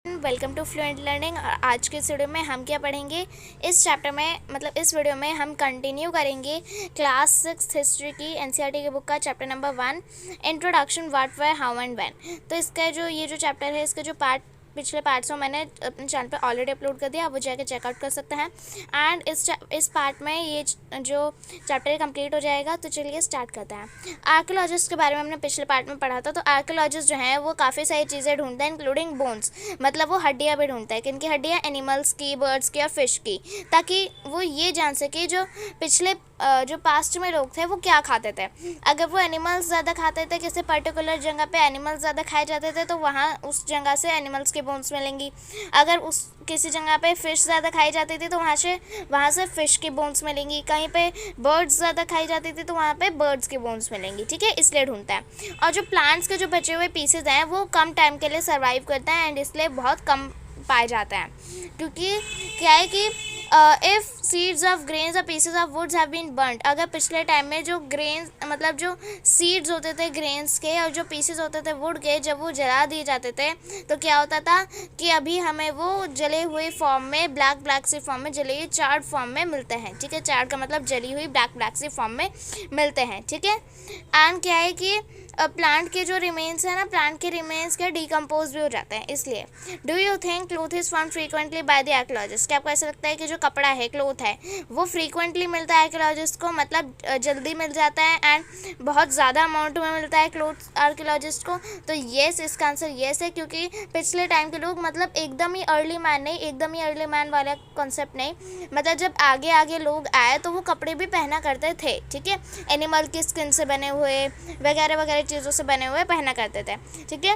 Welcome to fluent learning. और आज के इस वीडियो में हम क्या पढ़ेंगे, इस चैप्टर में मतलब इस वीडियो में हम कंटिन्यू करेंगे क्लास 6 हिस्ट्री की एनसीईआरटी की बुक का chapter number 1 introduction what where how and when. तो इसका ये जो चैप्टर है, इसका जो पिछले पार्ट्स में मैंने अपने चैनल पर ऑलरेडी अपलोड कर दिया, आप वो जाके चेकआउट कर सकते हैं। एंड इस पार्ट में ये जो चैप्टर कंप्लीट हो जाएगा। तो चलिए स्टार्ट करते हैं। आर्कियोलॉजिस्ट के बारे में हमने पिछले पार्ट में पढ़ा था। तो आर्कियोलॉजिस्ट जो हैं वो काफ़ी सारी चीज़ें ढूंढते हैं, इंक्लूडिंग बोन्स, मतलब वो हड्डियाँ भी ढूंढता है। किनकी हड्डियाँ? एनिमल्स की, बर्ड्स की और फिश की, ताकि वो ये जान सके जो पिछले जो पास्ट में लोग थे वो क्या खाते थे। अगर वो एनिमल्स ज़्यादा खाते थे, किसी पर्टिकुलर जगह पे एनिमल्स ज़्यादा खाए जाते थे, तो वहाँ उस जगह से एनिमल्स की बोन्स मिलेंगी। अगर उस किसी जगह पे फ़िश ज़्यादा खाई जाती थी तो वहाँ से फ़िश की बोन्स मिलेंगी। कहीं पे बर्ड्स ज़्यादा खाई जाती थी तो वहाँ पे बर्ड्स की बोन्स मिलेंगी। ठीक है, इसलिए ढूंढता है। और जो प्लांट्स के जो बचे हुए पीसेज हैं वो कम टाइम के लिए सर्वाइव करते हैं एंड इसलिए बहुत कम पाए जाते हैं। क्योंकि क्या है कि इफ़ सीड्स ऑफ ग्रेन्स और pieces of woods have been burned, अगर पिछले टाइम में जो ग्रेन्स मतलब जो सीड्स होते थे ग्रेन्स के और जो पीसेज होते थे वुड के, जब वो जला दिए जाते थे तो क्या होता था कि अभी हमें वो जले हुए फॉर्म में, ब्लैक सी फॉर्म में, जले हुए चार्ड फॉर्म में मिलते हैं। ठीक है, चार्ड का मतलब जली हुई ब्लैक सी फॉर्म में मिलते हैं। ठीक है, एंड क्या है कि प्लांट के जो रिमेन्स है ना, प्लांट के रिमेन्स क्या डिकम्पोज भी हो जाते हैं। इसलिए do you think cloth is found frequently by the archaeologist? क्या आपको ऐसा लगता है कि जो कपड़ा है, क्लोथ है, वो फ्रीक्वेंटली मिलता है आर्कियोलॉजिस्ट को, मतलब जल्दी मिल जाता है एंड बहुत ज़्यादा अमाउंट में मिलता है क्लोथ आर्कियोलॉजिस्ट को? तो येस, इसका आंसर येस है। क्योंकि पिछले टाइम के लोग मतलब एकदम ही अर्ली मैन नहीं, एकदम ही अर्ली मैन वाला कॉन्सेप्ट नहीं, मतलब जब आगे आगे लोग आए तो वो कपड़े भी पहना करते थे। ठीक है, एनिमल की स्किन से बने हुए वगैरह वगैरह चीज़ों से बने हुए पहना करते थे। ठीक है,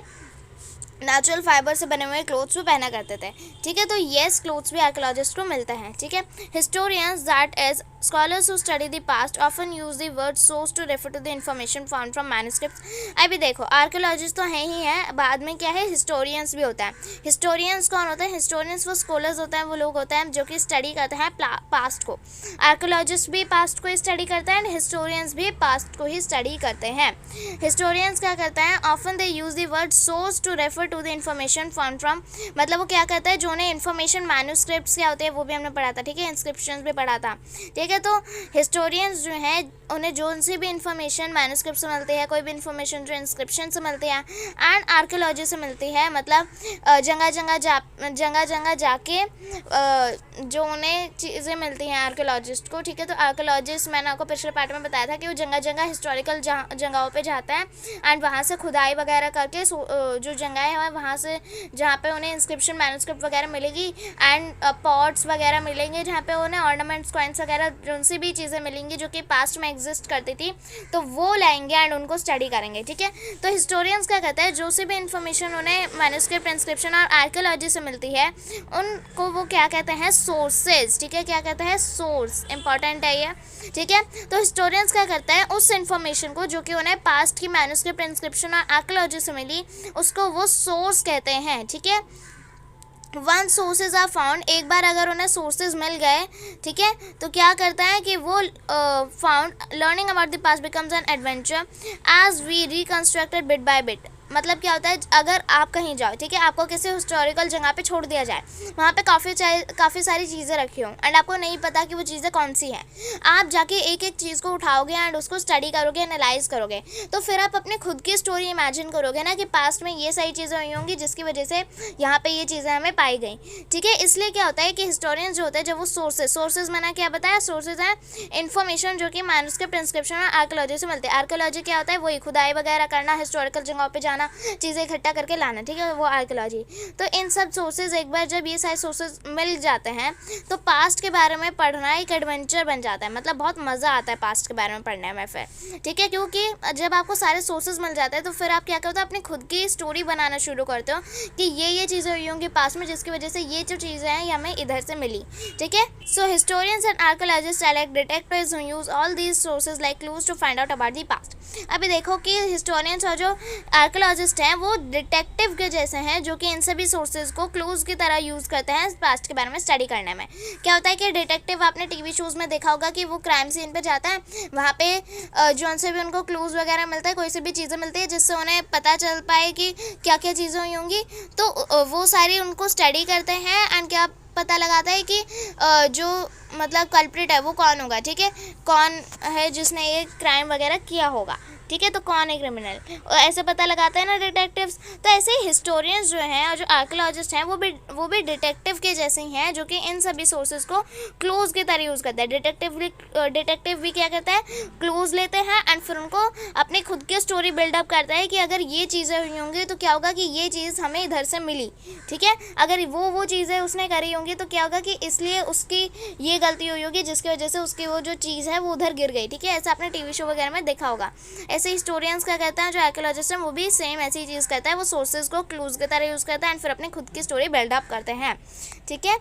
नेचुरल फाइबर से बने हुए क्लोथ्स भी पहना करते थे। ठीक है, तो येस, क्लोथ्स भी आर्कियोलॉजिस्ट को मिलते हैं। ठीक है, historians that is scholars who study the past often use the word source to refer to the information found from manuscripts। अभी देखो, आर्कियोलॉजिस्ट तो हैं ही हैं, बाद में क्या है, हिस्टोरियंस भी होता है। हिस्टोरियंस कौन होते हैं? हिस्टोरियंस वो स्कॉलर्स होते हैं, वो लोग होते हैं जो कि स्टडी करते हैं पास्ट को। आर्कियोलॉजिस्ट भी पास्ट को ही स्टडी करते हैं एंड हिस्टोरियंस भी पास्ट को ही स्टडी करते हैं। हिस्टोरियंस क्या करते हैं? Often they use the word source to refer to the information found from, मतलब वो क्या करता है, जो उन्हें इन्फॉर्मेशन मैन्युस्क्रिप्ट्स क्या होते हैं वो भी हमने पढ़ा था। ठीक है, इंस्क्रिप्शंस भी पढ़ा था। ठीक है, तो हिस्टोरियंस जो हैं उन्हें जो सी भी इन्फॉर्मेशन मैन्युस्क्रिप्ट से मिलती है, कोई भी इन्फॉर्मेशन जो इंस्क्रिप्शन से मिलती है एंड आर्कियोलॉजी से मिलती है, मतलब जगह जगह जाके जो उन्हें चीज़ें मिलती हैं आर्कियोलॉजिस्ट को। ठीक है, तो आर्कियोलॉजिस्ट मैंने आपको पिछले पार्ट में बताया था कि वो जगह जगह हिस्टोरिकल जगहों पे जाता है एंड वहाँ से खुदाई वगैरह करके जो जगह है वहाँ से जहाँ पे उन्हें इंस्क्रिप्शन मैन्युस्क्रिप्ट वगैरह मिलेगी एंड पॉट्स वगैरह मिलेंगे जहाँ पे उन्हें ऑर्नामेंट्स, कॉइन्स वगैरह जो सी भी चीज़ें मिलेंगी जो कि पास्ट में एग्जिस्ट करती थी, तो वो लाएंगे एंड उनको स्टडी करेंगे। ठीक है, तो हिस्टोरियंस क्या कहते हैं, जो सी भी इंफॉर्मेशन उन्हें मैन्युस्क्रिप्ट, इंस्क्रिप्शन और आर्कियोलॉजी से मिलती है उनको वो क्या कहते हैं, सोर्सेज। ठीक है, क्या कहते हैं, सोर्स, इंपॉर्टेंट है ये। ठीक है, तो हिस्टोरियंस क्या करते हैं, उस इंफॉर्मेशन को जो कि उन्हें पास्ट की मैन्युस्क्रिप्ट, इंस्क्रिप्शन और आर्कियोलॉजी से मिली, उसको वो सोर्स कहते हैं। ठीक है, वन सोर्सेज आर फाउंड, एक बार अगर उन्हें सोर्सेज मिल गए, ठीक है, तो क्या करता है कि वो found learning about the past becomes an adventure as we reconstructed bit by bit. मतलब क्या होता है, अगर आप कहीं जाओ, ठीक है, आपको किसी हिस्टोरिकल जगह पे छोड़ दिया जाए, वहाँ पे काफ़ी सारी चीज़ें रखी हों एंड आपको नहीं पता कि वो चीज़ें कौन सी हैं, आप जाके एक एक चीज़ को उठाओगे एंड उसको स्टडी करोगे, एनालाइज करोगे, तो फिर आप अपने खुद की स्टोरी इमेजिन करोगे ना कि पास्ट में ये सारी चीज़ें हुई होंगी जिसकी वजह से यहाँ पे ये चीज़ें हमें पाई गई। ठीक है, इसलिए क्या होता है कि हिस्टोरियंस जो होते हैं, जब वो सोर्सेज मैंने क्या बताया, सोर्सेज हैं इन्फॉर्मेशन जो कि मैन्युस्क्रिप्ट, इंस्क्रिप्शन और आर्कियोलॉजी से मिलते हैं। आर्कियोलॉजी क्या होता है, वही खुदाई वगैरह करना, हिस्टोरिकल जगहों पर जाना, चीज़ें इकट्ठा करके लाना। ठीक है, वो आर्कियोलॉजी। तो इन सब सोर्सेज, एक बार जब ये सारे सोर्सेज मिल जाते हैं तो पास्ट के बारे में पढ़ना एक एडवेंचर बन जाता है, मतलब बहुत मज़ा आता है पास्ट के बारे में पढ़ने में फिर। ठीक है, क्योंकि जब आपको सारे सोर्सेज मिल जाते हैं तो फिर आप क्या करते हो, अपनी खुद की स्टोरी बनाना शुरू करते हो कि ये चीज़ें हुई होंगी पास्ट में जिसकी वजह से ये जो चीज़ें हैं ये हमें इधर से मिली। ठीक है, सो historians and archaeologists are like detectives who use all these sources like clues to find out about the past. अभी देखो कि हिस्टोरियंस और जो आर्कियोलॉजिस्ट आर्कियोलॉजिस्ट हैं वो डिटेक्टिव के जैसे हैं, जो कि इन सभी सोर्सेज को क्लूज की तरह यूज़ करते हैं पास्ट के बारे में स्टडी करने में। क्या होता है कि डिटेक्टिव आपने टीवी शोज़ में देखा होगा कि वो क्राइम सीन पे जाता है, वहाँ पे जो उनसे भी उनको क्लूज वगैरह मिलता है, कोई सी भी चीज़ें मिलती है जिससे उन्हें पता चल पाए कि क्या क्या चीज़ें हुई होंगी, तो वो सारी उनको स्टडी करते हैं एंड क्या पता लगाता है कि जो मतलब कल्प्रिट है वो कौन होगा, ठीक है, कौन है जिसने ये क्राइम वगैरह किया होगा, ठीक है, तो कौन है क्रिमिनल, ऐसे पता लगाते हैं ना डिटेक्टिव्स। तो ऐसे ही हिस्टोरियंस जो हैं और जो आर्कियोलॉजिस्ट हैं वो भी डिटेक्टिव के जैसे ही हैं, जो कि इन सभी सोर्सेज को क्लूज की तरह यूज़ करते हैं। डिटेक्टिव भी क्या करता है, क्लूज लेते हैं एंड फिर उनको अपनी खुद की स्टोरी बिल्डअप करता है कि अगर ये चीज़ें हुई होंगी तो क्या होगा कि ये चीज़ हमें इधर से मिली, ठीक है, अगर वो चीज़ें उसने करी होंगी तो क्या होगा कि इसलिए उसकी ये गलती हुई होगी जिसकी वजह से उसकी वो जो चीज़ है वो उधर गिर गई, ठीक है, ऐसा आपने टीवी शो वगैरह में देखा होगा। ऐसे हिस्टोरियंस क्या कहते हैं, जो आर्कियोलॉजिस्ट हैं वो भी सेम ऐसी चीज़ करता है, वो सोर्सेज को क्लूज की तरह यूज़ करता है एंड फिर अपनी खुद की स्टोरी बिल्डअप करते हैं, ठीक है।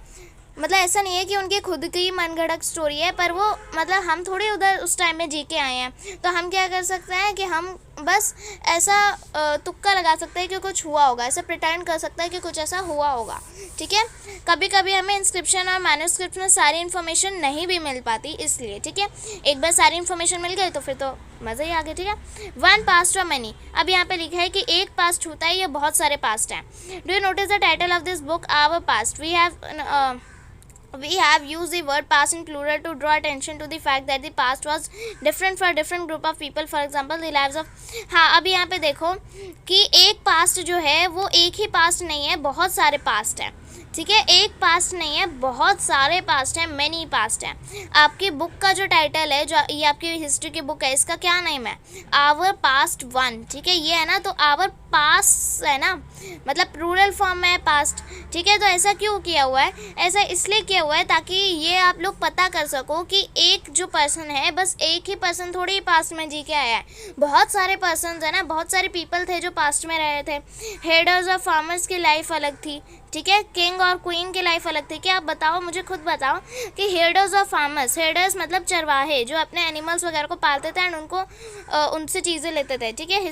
मतलब ऐसा नहीं है कि उनकी खुद की मनगढ़ंत स्टोरी है, पर वो मतलब हम थोड़ी उधर उस टाइम में जी के आए हैं, तो हम क्या कर सकते हैं कि हम बस ऐसा तुक्का लगा सकते हैं कि कुछ हुआ होगा, ऐसा प्रिटेंड कर सकते हैं कि कुछ ऐसा हुआ होगा, ठीक है। कभी कभी हमें इंस्क्रिप्शन और मैन्युस्क्रिप्ट में सारी इन्फॉर्मेशन नहीं भी मिल पाती, इसलिए, ठीक है, एक बार सारी इन्फॉर्मेशन मिल गई तो फिर तो मज़ा ही आ गया, ठीक है। वन पास्ट और मनी, अब यहाँ पे लिखा है कि एक पास्ट होता है या बहुत सारे पास्ट हैं। Do you notice the title of this book our past? We have used the word past in plural to draw attention to the fact that the past was different for different group of people. For example, the lives of, हाँ, अभी यहाँ पे देखो कि एक past जो है वो एक ही पास्ट नहीं है, बहुत सारे पास्ट हैं, ठीक है, एक पास्ट नहीं है, बहुत सारे पास्ट हैं, मैनी पास्ट हैं। आपकी बुक का जो टाइटल है, जो ये आपकी हिस्ट्री की बुक है, इसका क्या नेम है? आवर पास्ट वन, ठीक है, ये है ना, तो आवर पास्ट है ना, मतलब प्लूरल फॉर्म में है पास्ट, ठीक है। तो ऐसा क्यों किया हुआ है? ऐसा इसलिए किया हुआ है ताकि ये आप लोग पता कर सको कि एक जो पर्सन है, बस एक ही पर्सन थोड़ी ही पास्ट में जी के आया है, बहुत सारे पर्सन है ना, बहुत सारे पीपल थे जो पास्ट में रहे थे। हेडर्स और फार्मर्स की लाइफ अलग थी, ठीक है, किंग और क्वीन की लाइफ अलग थी। क्या आप बताओ, मुझे खुद बताओ कि हेडर्स और फार्मर्स, हेडर्स मतलब चरवाहे जो अपने एनिमल्स वगैरह को पालते थे एंड उनको उनसे चीज़ें लेते थे, ठीक है,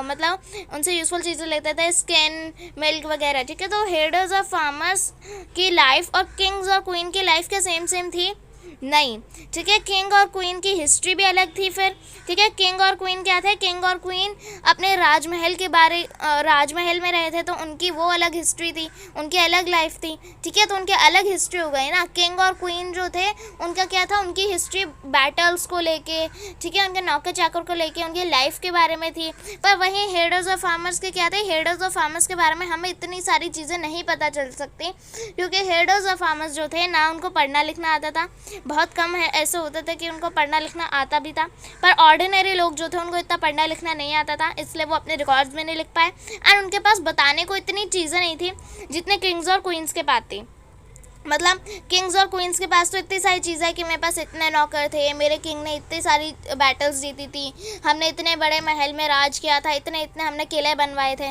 मतलब उनसे यूज़फुल चीज़ें लेते थे, स्किन, मिल्क वगैरह, ठीक है। तो हेडर्स और फार्मर्स की लाइफ और किंग्स और क्वीन की लाइफ क्या सेम थी? नहीं, ठीक है, किंग और क्वीन की हिस्ट्री भी अलग थी फिर, ठीक है। किंग और क्वीन क्या थे? किंग और क्वीन अपने राजमहल के राजमहल में रहे थे, तो उनकी वो अलग हिस्ट्री थी, उनकी अलग लाइफ थी, ठीक है, तो उनकी अलग हिस्ट्री हो गई ना। किंग और क्वीन जो थे उनका क्या था, उनकी हिस्ट्री बैटल्स को लेके, ठीक है, उनके नौकर चाकर को लेके, उनकी लाइफ के बारे में थी। पर वहीं हेडर्स और फार्मर्स के क्या थे? हेडर्स और फार्मर्स के बारे में हमें इतनी सारी चीज़ें नहीं पता चल सकती, क्योंकि हेडर्स और फार्मर्स जो थे ना उनको पढ़ना लिखना आता था, बहुत कम है ऐसे होते थे कि उनको पढ़ना लिखना आता भी था, पर ऑर्डिनरी लोग जो थे उनको इतना पढ़ना लिखना नहीं आता था, इसलिए वो अपने रिकॉर्ड्स में नहीं लिख पाए एंड उनके पास बताने को इतनी चीज़ें नहीं थी जितने किंग्स और क्वींस के पास थी। मतलब किंग्स और क्वींस के पास तो इतनी सारी चीज़ें है कि मेरे पास इतने नौकर थे, मेरे किंग ने इतनी सारी बैटल्स जीती थी, हमने इतने बड़े महल में राज किया था, इतने हमने किले बनवाए थे,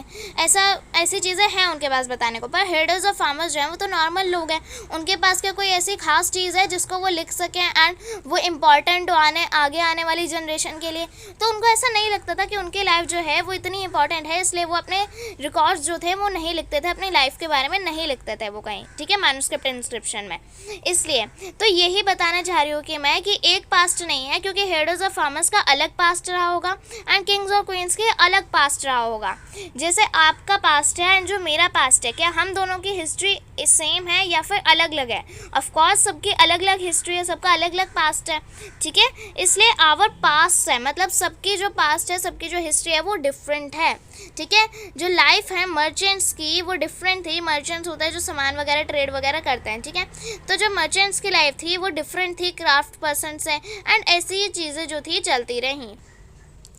ऐसी चीज़ें हैं उनके पास बताने को। पर हेडर्स और फार्मर्स जो हैं वो तो नॉर्मल लोग हैं, उनके पास क्या कोई ऐसी खास चीज़ है जिसको वो लिख सकें एंड वो इम्पॉर्टेंट हो आगे आने वाली जनरेशन के लिए? तो उनको ऐसा नहीं लगता था कि उनकी लाइफ जो है वो इतनी इंपॉर्टेंट है, इसलिए वो अपने रिकॉर्ड्स जो थे वो नहीं लिखते थे, अपनी लाइफ के बारे में नहीं लिखते थे वो कहीं, ठीक है, मैन्युस्क्रिप्ट इंस्क्रिप्शन में। इसलिए तो यही बताना चाह रही हूँ कि मैं कि एक पास्ट नहीं है, क्योंकि हेडर्स और फार्मर्स का अलग पास्ट रहा होगा एंड किंग्स और क्वींस के अलग पास्ट रहा होगा। जैसे आपका पास्ट है एंड जो मेरा पास्ट है, क्या हम दोनों की हिस्ट्री सेम है या फिर अलग अलग है? ऑफ कोर्स सबकी अलग अलग हिस्ट्री है, सबका अलग अलग पास्ट है, ठीक है। इसलिए आवर पास्ट है, मतलब सबकी जो पास्ट है, सबकी जो हिस्ट्री है वो डिफरेंट है, ठीक है। जो लाइफ है मर्चेंट्स की वो डिफरेंट थी। मर्चेंट्स होता है जो सामान वगैरह ट्रेड वगैरह करते हैं, ठीक है। तो जो मर्चेंट्स की लाइफ थी वो डिफरेंट थी क्राफ्ट पर्सन से एंड ऐसी चीज़ें जो थी चलती रहीं।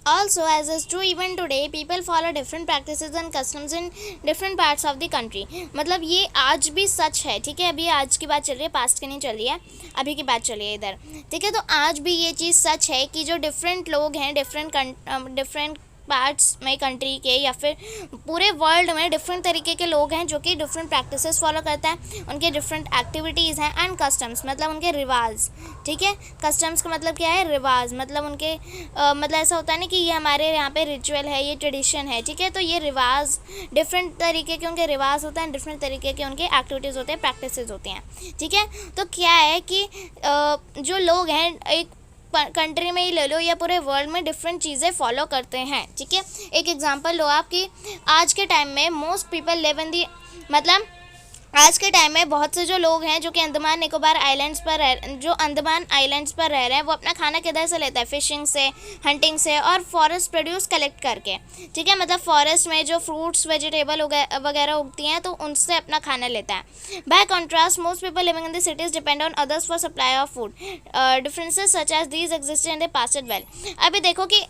Also, as is true even today, people follow different practices and customs in different parts of the country. मतलब ये आज भी सच है, ठीक है। अभी आज की बात चल रही है, पास्ट की नहीं चल रही है, अभी की बात चल रही है इधर, ठीक है। तो आज भी ये चीज़ सच है कि जो डिफरेंट लोग हैं, डिफरेंट पार्ट्स में कंट्री के या फिर पूरे वर्ल्ड में डिफरेंट तरीके के लोग हैं जो कि डिफरेंट प्रैक्टिसेस फॉलो करते हैं, उनके डिफरेंट एक्टिविटीज़ हैं एंड कस्टम्स मतलब उनके रिवाज, ठीक है। कस्टम्स का मतलब क्या है, रिवाज, मतलब उनके मतलब ऐसा होता है ना कि ये हमारे यहाँ पे रिचुअल है, ये ट्रेडिशन है, ठीक है। तो ये रिवाज, डिफरेंट तरीके के उनके रिवाज होते हैं, डिफरेंट तरीके के उनके एक्टिविटीज़ होते हैं, प्रैक्टिसेस होती हैं, ठीक है। तो क्या है कि जो लोग हैं एक कंट्री में ही ले लो या पूरे वर्ल्ड में डिफरेंट चीज़ें फॉलो करते हैं, ठीक है। एक एग्जांपल लो आप कि आज के टाइम में मोस्ट पीपल लिव इन दी, मतलब आज के टाइम में बहुत से जो लोग हैं जो कि अंडमान निकोबार आइलैंड्स पर रह रहे हैं, वो अपना खाना किधर से लेता है, फिशिंग से, हंटिंग से और फॉरेस्ट प्रोड्यूस कलेक्ट करके, ठीक है। मतलब फॉरेस्ट में जो फ्रूट्स वेजिटेबल वगैरह उगती हैं तो उनसे अपना खाना लेता है। By contrast most people living in the cities depend on others for supply of food, differences such as these exist in the past as well. अभी देखो कि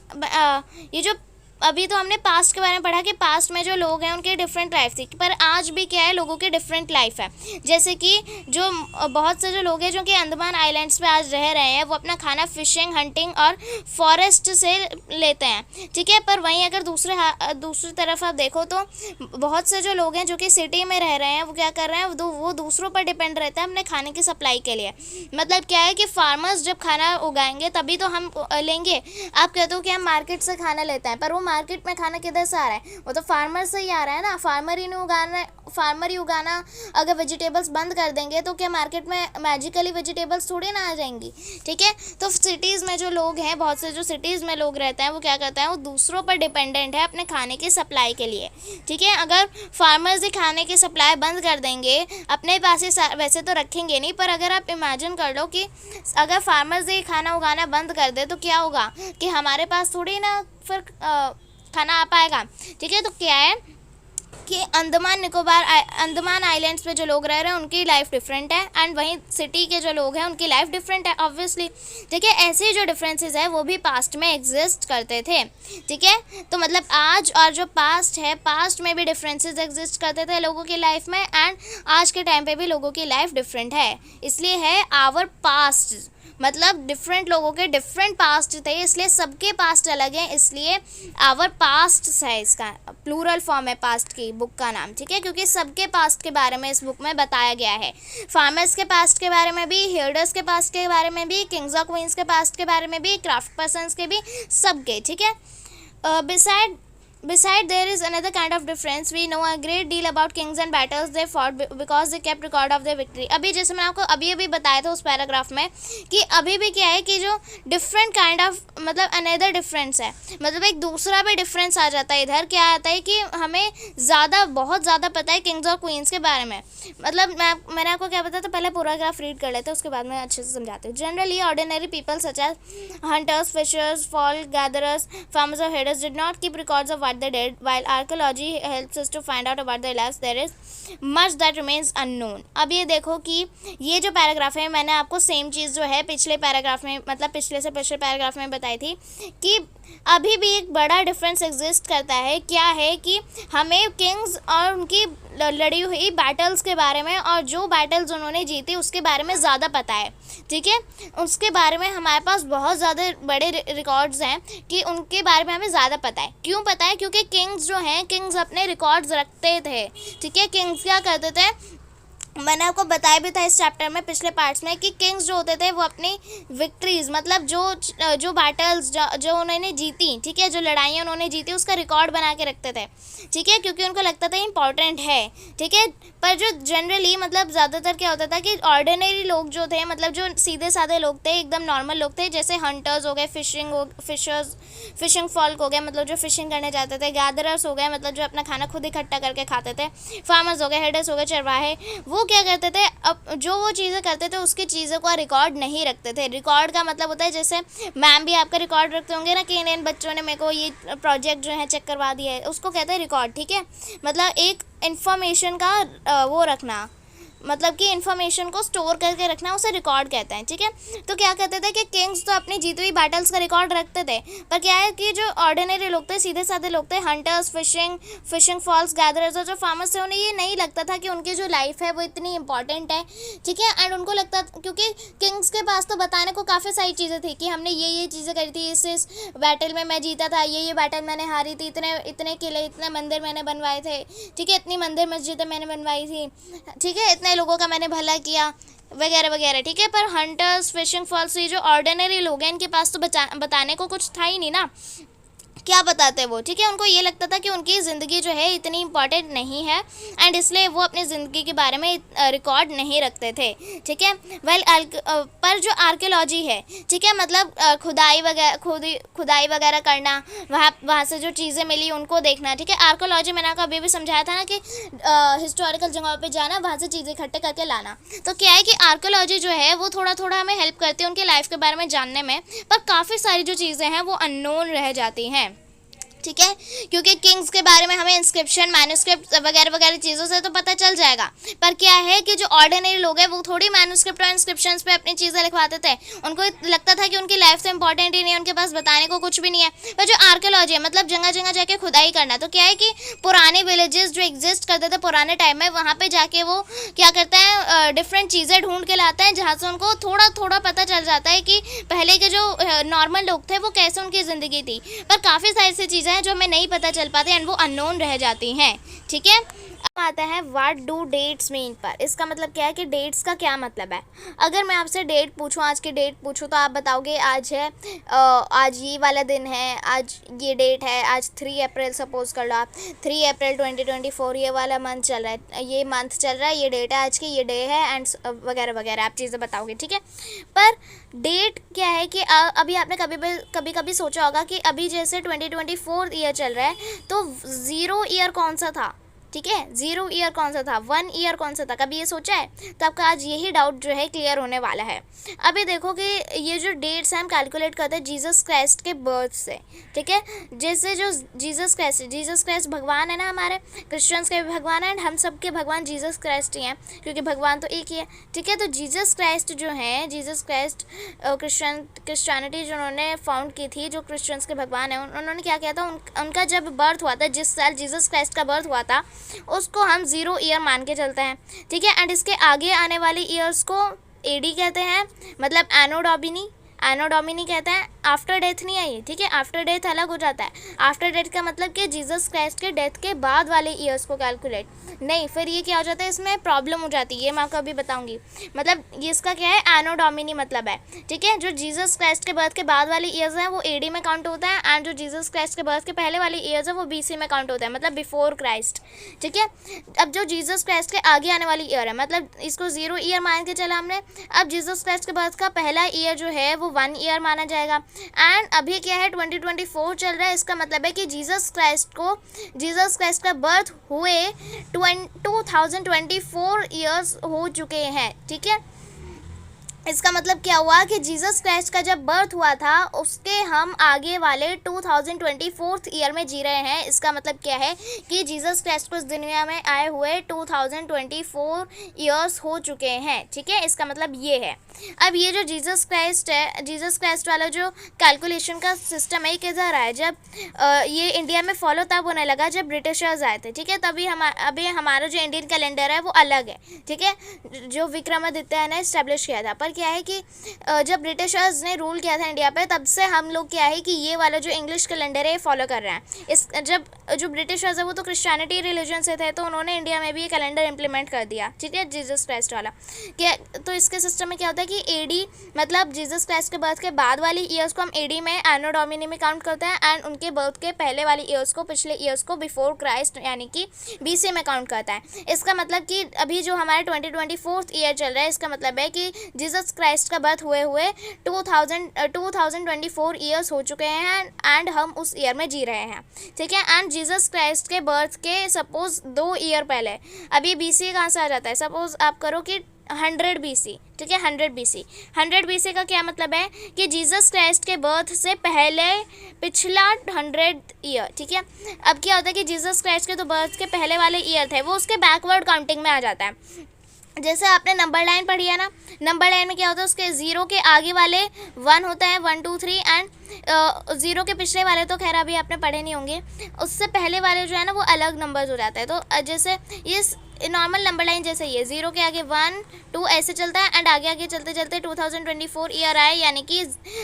ये जो अभी तो हमने पास्ट के बारे में पढ़ा कि पास्ट में जो लोग हैं उनकी डिफरेंट लाइफ थी, पर आज भी क्या है, लोगों की डिफरेंट लाइफ है। जैसे कि जो बहुत से जो लोग हैं जो कि अंडमान आइलैंड्स पे आज रह रहे हैं, वो अपना खाना फिशिंग, हंटिंग और फॉरेस्ट से लेते हैं, ठीक है। पर वहीं अगर दूसरी तरफ आप देखो तो बहुत से जो लोग हैं जो कि सिटी में रह रहे हैं, वो क्या कर रहे हैं, वो दूसरों पर डिपेंड रहते हैं अपने खाने की सप्लाई के लिए। मतलब क्या है कि फार्मर्स जब खाना उगाएंगे तभी तो हम लेंगे। आप कहते हो कि हम मार्केट से खाना लेते हैं, पर वो मार्केट में खाना किधर से आ रहा है, वो तो फार्मर से ही आ रहा है ना। फार्मर ही उगाना अगर वेजिटेबल्स बंद कर देंगे तो क्या मार्केट में मैजिकली वेजिटेबल्स थोड़ी ना आ जाएंगी, ठीक है। तो सिटीज़ में जो लोग हैं, बहुत से जो सिटीज़ में लोग रहते हैं, वो क्या करते हैं, वो दूसरों पर डिपेंडेंट है अपने खाने की सप्लाई के लिए, ठीक है। अगर फार्मर्स ही खाने की सप्लाई बंद कर देंगे, अपने पास ही वैसे तो रखेंगे नहीं, पर अगर आप इमेजिन कर लो कि अगर फार्मर्स ही खाना उगाना बंद कर दे तो क्या होगा कि हमारे पास थोड़ी ना फिर खाना आ पाएगा, ठीक है। तो क्या है कि अंडमान आइलैंड्स पे जो लोग रह रहे हैं उनकी लाइफ डिफरेंट है एंड वहीं सिटी के जो लोग हैं उनकी लाइफ डिफरेंट है, ऑब्वियसली, ठीक है। ऐसे जो डिफरेंसेस है वो भी पास्ट में एग्जिस्ट करते थे, ठीक है। तो मतलब आज और जो पास्ट है, पास्ट में भी डिफरेंसेस एग्जिस्ट करते थे लोगों की लाइफ में, एंड आज के टाइम पे भी लोगों की लाइफ डिफरेंट है। इसलिए है आवर पास्ट, मतलब डिफरेंट लोगों के डिफरेंट पास्ट थे, इसलिए सबके पास्ट अलग हैं, इसलिए आवर पास्ट है, इसका प्लूरल फॉर्म है पास्ट की बुक का नाम, ठीक है। क्योंकि सबके पास्ट के बारे में इस बुक में बताया गया है, फार्मर्स के पास्ट के बारे में भी, हियर्डर्स के पास्ट के बारे में भी, किंग्स और क्वींस के पास्ट के बारे में भी, क्राफ्ट पर्सन्स के भी, सबके, ठीक है। Beside, there is another kind of difference. We know a great deal about kings and battles they fought because they kept record of their victory. अभी जैसे मैंने आपको अभी बताया था उस पैराग्राफ में कि अभी भी क्या है कि जो डिफरेंट काइंड ऑफ, मतलब अनदर डिफरेंस है, मतलब एक दूसरा भी डिफरेंस आ जाता है। इधर क्या आता है कि हमें बहुत ज़्यादा पता है किंग्स और क्वींस के बारे में। मतलब मैंने आपको क्या बताया था, पहले पैराग्राफ रीड कर लेते हैं, उसके बाद मैं अच्छे से समझाती हूँ। Generally ordinary people such as hunters, fishers, food gatherers, farmers और herders did not keep records of they did. While archaeology helps us to find out about their lives, there is much that remains unknown. अब ये देखो कि ये जो paragraph है, मैंने आपको सेम चीज़ जो है पिछले पैराग्राफ में, मतलब पिछले पैराग्राफ में बताई थी कि अभी भी एक बड़ा डिफरेंस एग्जिस्ट करता है। क्या है कि हमें किंग्स और उनकी लड़ी हुई बैटल्स के बारे में और जो बैटल्स उन्होंने जीती उसके बारे में ज़्यादा पता है, ठीक है। उसके बारे में हमारे पास बहुत ज़्यादा बड़े रिकॉर्ड्स हैं कि उनके बारे में हमें ज़्यादा पता है। क्यों पता है? क्योंकि किंग्स जो हैं, किंग्स अपने रिकॉर्ड्स रखते थे, ठीक है। किंग्स क्या करते थे, मैंने आपको बताया भी था इस चैप्टर में पिछले पार्ट्स में कि किंग्स जो होते थे वो अपनी विक्ट्रीज, मतलब जो बैटल्स जो उन्होंने जीती, ठीक है, जो लड़ाइयाँ उन्होंने जीती उसका रिकॉर्ड बना के रखते थे, ठीक है, क्योंकि उनको लगता था इम्पॉर्टेंट है, ठीक है। पर जो जनरली, मतलब ज़्यादातर क्या होता था कि ऑर्डिनरी लोग जो थे, मतलब जो सीधे साधे लोग थे, एकदम नॉर्मल लोग थे, जैसे हंटर्स हो गए, फिशिंग फॉल्क हो गए, मतलब जो फिशिंग करने जाते थे, गैदरर्स हो गए, मतलब जो अपना खाना खुद इकट्ठा करके खाते थे, फार्मर्स हो गए, हेडर्स हो गए, चरवाहे, वो क्या करते थे, अब जो वो चीज़ें करते थे उसकी चीज़ों का रिकॉर्ड नहीं रखते थे। रिकॉर्ड का मतलब होता है, जैसे मैम भी आपका रिकॉर्ड रखते होंगे ना कि इन बच्चों ने मेरे को ये प्रोजेक्ट जो है चेक करवा दिया है, उसको कहते हैं रिकॉर्ड, ठीक है। मतलब एक इन्फॉर्मेशन का वो रखना, मतलब कि इन्फॉर्मेशन को स्टोर करके रखना उसे रिकॉर्ड कहते हैं, ठीक है। तो क्या कहते थे कि किंग्स तो अपनी जीती हुई बैटल्स का रिकॉर्ड रखते थे, पर क्या है कि जो ऑर्डिनरी लोग थे, सीधे साधे लोग थे, हंटर्स, फिशिंग फॉल्स गैदरर्स और जो फार्मर्स थे, उन्हें ये नहीं लगता था कि उनकी जो लाइफ है वो इतनी इंपॉर्टेंट है, ठीक है। एंड उनको लगता, क्योंकि किंग्स के पास तो बताने को काफ़ी सारी चीज़ें थी कि हमने ये चीज़ें करी थी, इस बैटल में मैं जीता था, ये बैटल मैंने हारी थी, इतने किले, इतने मंदिर मैंने बनवाए थे, ठीक है, इतनी मंदिर मस्जिदें मैंने बनवाई थी, ठीक है, इतने लोगों का मैंने भला किया, वगैरह वगैरह, ठीक है। पर हंटर्स, फिशिंग फॉल्स, ये जो ऑर्डिनरी लोग हैं, इनके पास तो बताने को कुछ था ही नहीं ना, क्या बताते वो, ठीक है। उनको ये लगता था कि उनकी ज़िंदगी जो है इतनी इंपॉर्टेंट नहीं है, एंड इसलिए वो अपनी ज़िंदगी के बारे में रिकॉर्ड नहीं रखते थे, ठीक है। पर जो आर्कियोलॉजी है, ठीक है, मतलब खुदाई वगैरह करना, वहाँ से जो चीज़ें मिली उनको देखना, ठीक है। आर्कियोलॉजी मैंने आपको अभी भी समझाया था ना कि हिस्टोरिकल जगहों पे जाना, वहाँ से चीज़ें इकट्ठे करके लाना। तो क्या है कि आर्कियोलॉजी जो है वो थोड़ा थोड़ा हमें हेल्प करती है उनकी लाइफ के बारे में जानने में, पर काफ़ी सारी जो चीज़ें हैं वो अननोन रह जाती हैं, ठीक है। क्योंकि किंग्स के बारे में हमें इंस्क्रिप्शन, मैन्युस्क्रिप्ट वगैरह वगैरह चीज़ों से तो पता चल जाएगा, पर क्या है कि जो ऑर्डिनरी लोग हैं वो थोड़ी मैन्युस्क्रिप्ट और इंस्क्रिप्शंस पे अपनी चीज़ें लिखवाते थे, उनको लगता था कि उनकी लाइफ तो इंपॉर्टेंट ही नहीं है, उनके पास बताने को कुछ भी नहीं है। पर जो आर्कियोलॉजी है, मतलब जगह जगह जाके खुदाई करना, तो क्या है कि पुराने विलेजेस जो एग्जिस्ट करते थे पुराने टाइम में, वहाँ पर जाके वो क्या करता है, डिफरेंट चीज़ें ढूंढ के लाता है, जहाँ से उनको थोड़ा थोड़ा पता चल जाता है कि पहले के जो नॉर्मल लोग थे वो कैसे उनकी ज़िंदगी थी। पर काफ़ी सारी सी चीज़ें हैं जो हमें नहीं पता चल पाते एंड वो अननोन रह जाती हैं, ठीक है। अब आता है व्हाट डू डेट्स मीन पर। इसका मतलब क्या है कि डेट्स का क्या मतलब है। अगर मैं आपसे डेट पूछूं, आज की डेट पूछूं, तो आप बताओगे आज है आज ये वाला दिन है, आज ये डेट है, आज 3 अप्रैल सपोज कर लो आप, 3 अप्रैल 2024 ये वाला मंथ चल रहा है, ये मंथ चल रहा है, ये डेट है आज की, ये डे है, एंड वगैरह वगैरह आप चीज़ें बताओगे, ठीक है। पर डेट क्या है कि अभी आपने कभी सोचा होगा कि अभी जैसे 2024 ईयर चल रहा है, तो 0 ईयर कौन सा था, ठीक है, 0 ईयर कौन सा था, 1 ईयर कौन सा था, कभी ये सोचा है? तो आपका आज यही डाउट जो है क्लियर होने वाला है। अभी देखो कि ये जो डेट्स हैं हम कैलकुलेट करते हैं जीसस क्राइस्ट के बर्थ से, ठीक है। जैसे जो जीसस क्राइस्ट भगवान है ना, हमारे क्रिश्चियंस के भी भगवान है, एंड हम सब के भगवान जीसस क्राइस्ट ही हैं, क्योंकि भगवान तो एक ही है, ठीक है। तो जीसस क्राइस्ट जो हैं, जीसस क्राइस्ट क्रिश्चियनिटी जो उन्होंने फाउंड की थी, जो क्रिश्चियंस के भगवान हैं, उन्होंने क्या किया था, उनका जब बर्थ हुआ था, जिस साल जीसस क्राइस्ट का बर्थ हुआ था, उसको हम 0 ईयर मान के चलते हैं, ठीक है। एंड इसके आगे आने वाले ईयर्स को एडी कहते हैं, मतलब एनो डोमिनी कहते हैं। आफ्टर डेथ नहीं आई, ठीक है, आफ्टर डेथ अलग हो जाता है। आफ्टर डेथ का मतलब कि जीसस क्राइस्ट के डेथ के बाद वाले ईयर्स को कैलकुलेट नहीं, फिर ये क्या हो जाता है, इसमें प्रॉब्लम हो जाती है, ये मैं आपको अभी बताऊंगी। मतलब ये इसका क्या है, एनो डोमिनी मतलब है, ठीक है। जो जीसस क्राइस्ट के बर्थ के बाद वाले ईयर्स हैं वो एडी में काउंट होता है, एंड जो जीसस क्राइस्ट के बर्थ के पहले वाले ईयर्स हैं वो बीसी में काउंट होता है, मतलब बिफोर क्राइस्ट, ठीक है। अब जो जीसस क्राइस्ट के आगे आने वाली ईयर है, मतलब इसको 0 ईयर मान के चला हमने। अब जीसस क्राइस्ट के बर्थ का पहला ईयर जो है वो 1 ईयर माना जाएगा, एंड अभी क्या है 2024 चल रहा है। इसका मतलब है कि जीसस क्राइस्ट का बर्थ हुए 2024 ईयर्स हो चुके हैं, ठीक है। इसका मतलब क्या हुआ कि जीसस क्राइस्ट का जब बर्थ हुआ था उसके हम आगे वाले 2024 ईयर में जी रहे हैं। इसका मतलब क्या है कि जीसस क्राइस्ट को इस दुनिया में आए हुए 2024 ईयर्स हो चुके हैं, ठीक है। इसका मतलब ये है। अब ये जो जीसस क्राइस्ट है, जीसस क्राइस्ट वाला जो कैलकुलेशन का सिस्टम है, किधर आया, जब ये इंडिया में फॉलो तब होने लगा जब ब्रिटिशर्स आए थे, ठीक है। तभी अभी हमारा जो इंडियन कैलेंडर है वो अलग है, ठीक है, जो विक्रमादित्य ने इस्टेब्लिश किया था। पर क्या है कि जब ब्रिटिशर्स ने रूल किया था इंडिया पे, तब से हम लोग क्या है कि ये वाला जो इंग्लिश कैलेंडर है फॉलो कर रहे हैं। इस जब जो ब्रिटिशर्स है वो तो क्रिश्चियनिटी रिलीजन से थे, तो उन्होंने इंडिया में भी ये कैलेंडर इंप्लीमेंट कर दिया, ठीक है, जीसस क्राइस्ट वाला। क्या तो इसके सिस्टम में क्या होता है कि एडी मतलब जीसस क्राइस्ट के बर्थ के बाद वाली ईयर्स को हम एडी में, एनो डोमिनी में काउंट करते हैं, एंड उनके बर्थ के पहले वाली ईयर्स को, पिछले ईयर्स को बिफोर क्राइस्ट यानी कि बीसी में काउंट करता है। इसका मतलब कि अभी जो हमारा 2024 ईयर चल रहा है, इसका मतलब है कि जीसस क्राइस्ट का बर्थ हुए 2024 ईयर्स हो चुके हैं, एंड हम उस ईयर में जी रहे हैं, ठीक है। एंड जीसस क्राइस्ट के बर्थ के सपोज 2 ईयर पहले, अब ये बीसी कहाँ से आ जाता है, सपोज आप करो कि 100 BC, ठीक है, 100 BC का क्या मतलब है कि जीसस क्राइस्ट के बर्थ से पहले पिछला 100 ईयर, ठीक है। अब क्या होता है कि जीसस क्राइस्ट के तो बर्थ के पहले वाले ईयर थे वो उसके बैकवर्ड काउंटिंग में आ जाता है। जैसे आपने नंबर लाइन पढ़ी है ना, नंबर लाइन में क्या होता है, उसके ज़ीरो के आगे वाले वन होता है, 1 2 3, एंड ज़ीरो के पिछले वाले तो खैर अभी आपने पढ़े नहीं होंगे, उससे पहले वाले जो है ना वो अलग नंबर्स हो जाता है। तो जैसे ये नॉर्मल नंबर लाइन जैसे ये ज़ीरो के आगे 1 2 ऐसे चलता है, एंड आगे आगे चलते चलते 2024 ईयर आए, यानी कि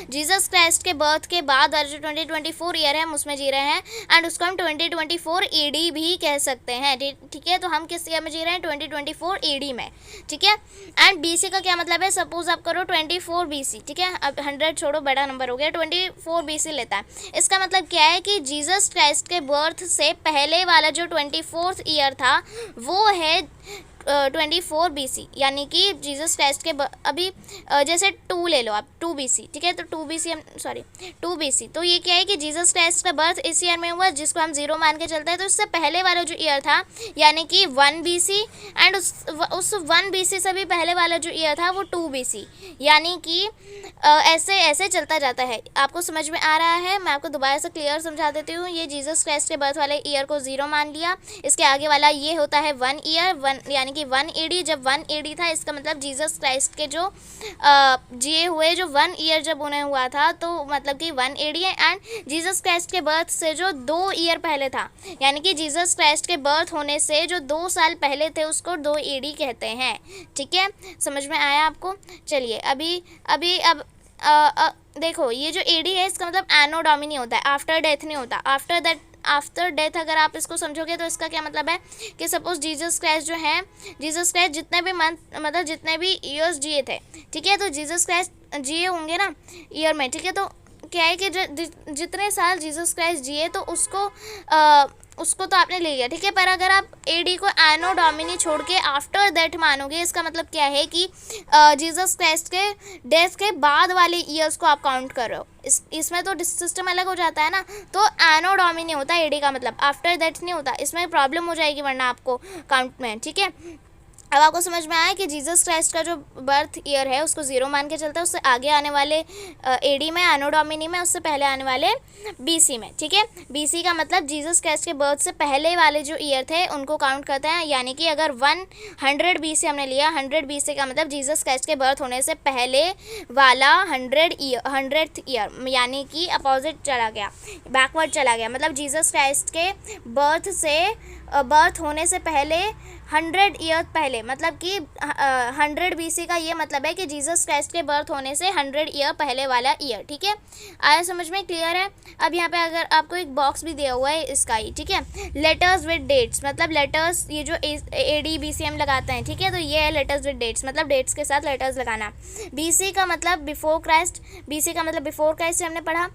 जीसस क्राइस्ट के बर्थ के बाद और जो 2024 ईयर है हम उसमें जी रहे हैं, एंड उसको हम 2024 एडी भी कह सकते हैं। ठीक है, तो हम किस ईयर में जी रहे हैं, 2024 एडी में। ठीक है, एंड बीसी का क्या मतलब है, सपोज आप करो 24 बीसी। ठीक है, अब 100 छोड़ो, बड़ा नंबर हो गया, 24 बीसी लेता है। इसका मतलब क्या है कि जीसस क्राइस्ट के बर्थ से पहले वाला जो 24th ईयर था वो है 24 BC, यानी कि जीसस क्राइस्ट के अभी जैसे 2 ले लो आप, 2 BC। ठीक है, तो 2 BC हम 2 BC, तो ये क्या है कि जीसस क्राइस्ट का बर्थ इस ईयर में हुआ जिसको हम 0 मान के चलते हैं। तो इससे पहले वाला जो ईयर था यानी कि 1 BC, एंड उस 1 BC से भी पहले वाला जो ईयर था वो 2 BC, यानी कि ऐसे ऐसे चलता जाता है। आपको समझ में आ रहा है? मैं आपको दोबारा से क्लियर समझा देती हूँ। ये जीसस क्राइस्ट के बर्थ वाले ईयर को 0 मान लिया, इसके आगे वाला ये होता है 1 ईयर, 1 यानी कि 1 AD। जब 1 AD था इसका मतलब जीसस क्राइस्ट के जो जिए हुए जो 1 ईयर जब उन्हें हुआ था तो मतलब कि 1 AD है, एंड जीसस क्राइस्ट के बर्थ से जो 2 ईयर पहले था, यानी कि जीसस क्राइस्ट के बर्थ होने से जो 2 साल पहले थे उसको 2 AD कहते हैं। ठीक है, समझ में आया आपको? चलिए अब देखो, ये जो AD है इसका मतलब एनो डोमिनी होता है, आफ्टर डेथ नहीं होता। आफ्टर डेथ अगर आप इसको समझोगे तो इसका क्या मतलब है कि सपोज जीसस क्राइस्ट जितने भी मंथ मतलब जितने भी ईयर्स जिए थे, ठीक है, तो जीसस क्राइस्ट जिए होंगे ना ईयर में। ठीक है, तो क्या है कि जितने साल जीसस क्राइस्ट जिए तो उसको तो आपने ले लिया। ठीक है, पर अगर आप AD को एनो डोमिनी छोड़ के आफ्टर दैट मानोगे, इसका मतलब क्या है कि जीसस क्राइस्ट के डेथ के बाद वाले ईयर्स को आप काउंट कर रहे हो। इसमें तो सिस्टम अलग हो जाता है ना। तो एनो डोमिनी होता है AD का मतलब, आफ्टर दैट नहीं होता। इसमें प्रॉब्लम हो जाएगी वरना आपको काउंट में। ठीक है, अब आपको समझ में आया कि जीसस क्राइस्ट का जो बर्थ ईयर है उसको 0 मान के चलता है, उससे आगे आने वाले AD में, एनो डोमिनी में, उससे पहले आने वाले BC में। ठीक है, BC का मतलब जीसस क्राइस्ट के बर्थ से पहले वाले जो ईयर थे उनको काउंट करते हैं, यानी कि अगर 100 BC हमने लिया, 100 BC का मतलब जीसस क्राइस्ट के बर्थ होने से पहले वाला 100th ईयर, यानी कि अपोजिट चला गया, बैकवर्ड चला गया। मतलब जीसस क्राइस्ट के बर्थ होने से पहले 100 ईयर पहले, मतलब कि 100 BC का ये मतलब है कि जीसस क्राइस्ट के बर्थ होने से 100 ईयर पहले वाला ईयर। ठीक है, आया समझ में? क्लियर है? अब यहाँ पे अगर आपको एक बॉक्स भी दिया हुआ है इसका ही, ठीक है, लेटर्स विद डेट्स, मतलब लेटर्स ये जो AD BC हम लगाते हैं, ठीक है, तो ये है लेटर्स विद डेट्स, मतलब डेट्स के साथ लेटर्स लगाना। BC का मतलब बिफोर क्राइस्ट, BC का मतलब बिफोर क्राइस्ट हमने पढ़ा।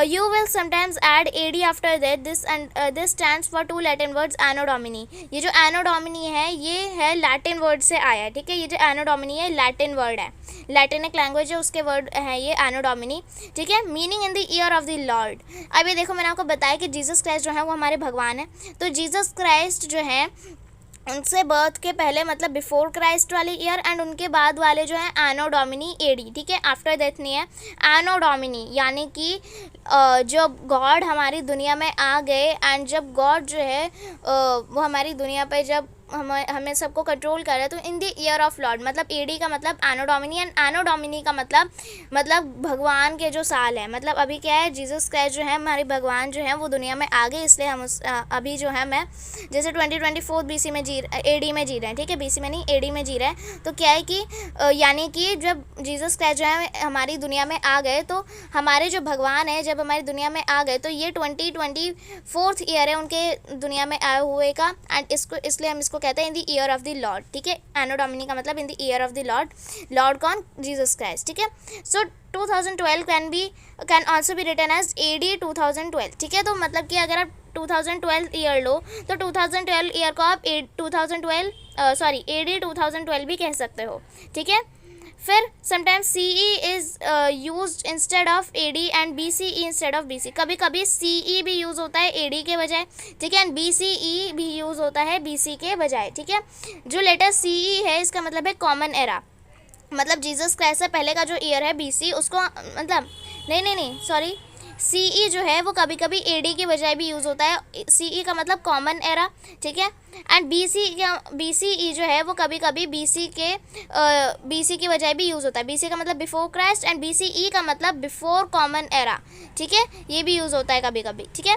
You will sometimes add AD after that, this stands for 2 Latin words anno domini. ये जो एनो डोमिनी है ये है लैटिन वर्ड से आया है। ठीक है, ये जो एनो डोमिनी है लैटिन वर्ड है, लैटिनिक लैंग्वेज है, उसके वर्ड है ये एनो डोमिनी। ठीक है, meaning in the year of the Lord. अब ये देखो, मैंने आपको बताया कि जीसस क्राइस्ट जो है वो हमारे भगवान है। तो जीसस क्राइस्ट जो है उनसे बर्थ के पहले मतलब बिफोर क्राइस्ट वाले ईयर, एंड उनके बाद वाले जो है एनो डोमिनी AD। ठीक है, आफ्टर डेथ नहीं है, एनो डोमिनी, यानी कि जब गॉड हमारी दुनिया में आ गए, एंड जब गॉड जो है वो हमारी दुनिया पे जब हमें सबको कंट्रोल कर रहा है, तो इन द ईयर ऑफ लॉर्ड, मतलब AD का मतलब एनो डोमिनी, एंड एनो डोमिनी का मतलब भगवान के जो साल है। मतलब अभी क्या है, जीसस क्राइस्ट जो है हमारे भगवान जो है वो दुनिया में आ गए, इसलिए हम अभी जो है मैं जैसे 2024 BC में AD में जी रहे हैं। ठीक है, BC में नहीं AD में जी रहे हैं। तो क्या है कि यानी कि जब जीसस क्राइस्ट जो है हमारी दुनिया में आ गए, तो हमारे जो भगवान है जब हमारी दुनिया में आ गए, तो ये 2024 ईयर है उनके दुनिया में आए हुए का, एंड इसलिए हम इसको कहते हैं in the year of the Lord. ठीक है, एनो डोमिनी का मतलब in the year of the Lord कौन? Jesus Christ. ठीक है, so 2012 can also be written as AD 2012। ठीक है, तो मतलब कि अगर आप 2012 ईयर लो तो 2012 ईयर को आप AD 2012 भी कह सकते हो। ठीक है, फिर sometimes CE is used instead of AD and BCE instead of BC। कभी कभी CE भी यूज़ होता है AD के बजाय, ठीक है, एंड BCE भी यूज़ होता है BC के बजाय। ठीक है, जो लेटर CE है इसका मतलब है कॉमन एरा, मतलब जीसस क्राइस्ट से पहले का जो ईयर है BC उसको मतलब नहीं सॉरी, CE जो है वो कभी कभी AD की बजाय भी यूज़ होता है, CE का मतलब कॉमन एरा, ठीक है। एंड BCE जो है वो कभी कभी BC की बजाय भी यूज़ होता है। BC का मतलब बिफोर क्राइस्ट एंड BCE का मतलब बिफोर कॉमन एरा, ठीक है, ये भी यूज़ होता है कभी कभी, ठीक है।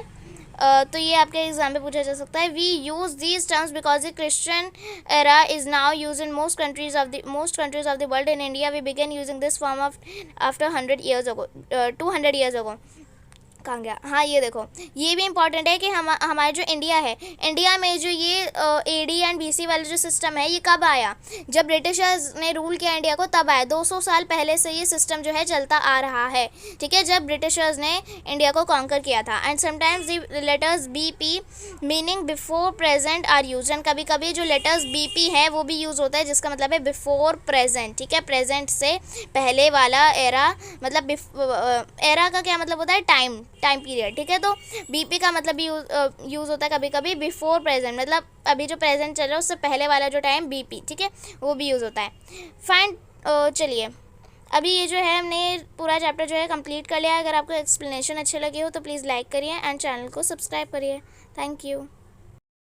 तो ये आपके एग्जाम में पूछा जा सकता है। We use these terms because the Christian era is now use in most countries of the world. In India we began using this form of after 100 years ago, 200 years ago। कहाँ गया, हाँ ये देखो, ये भी इम्पॉर्टेंट है कि हमारे जो इंडिया है, इंडिया में जो ये AD एंड BC वाला जो सिस्टम है ये कब आया, जब ब्रिटिशर्स ने रूल किया इंडिया को तब आया। 200 साल पहले से ये सिस्टम जो है चलता आ रहा है, ठीक है, जब ब्रिटिशर्स ने इंडिया को कॉन्कर किया था। And sometimes the letters BP meaning before present are use, and कभी कभी जो लेटर्स BP है वो भी यूज़ होता है जिसका मतलब है बिफोर प्रेजेंट, ठीक है, प्रेजेंट से पहले वाला एरा, मतलब एरा का क्या मतलब होता है, टाइम पीरियड, ठीक है। तो BP का मतलब भी यूज़ होता है कभी कभी बिफोर प्रेजेंट, मतलब अभी जो प्रेजेंट चल रहा है उससे पहले वाला जो टाइम BP, ठीक है, वो भी यूज़ होता है। फाइन, चलिए अभी ये जो है हमने पूरा चैप्टर जो है कंप्लीट कर लिया है। अगर आपको एक्सप्लेनेशन अच्छे लगे हो तो प्लीज़ लाइक करिए एंड चैनल को सब्सक्राइब करिए। Thank you.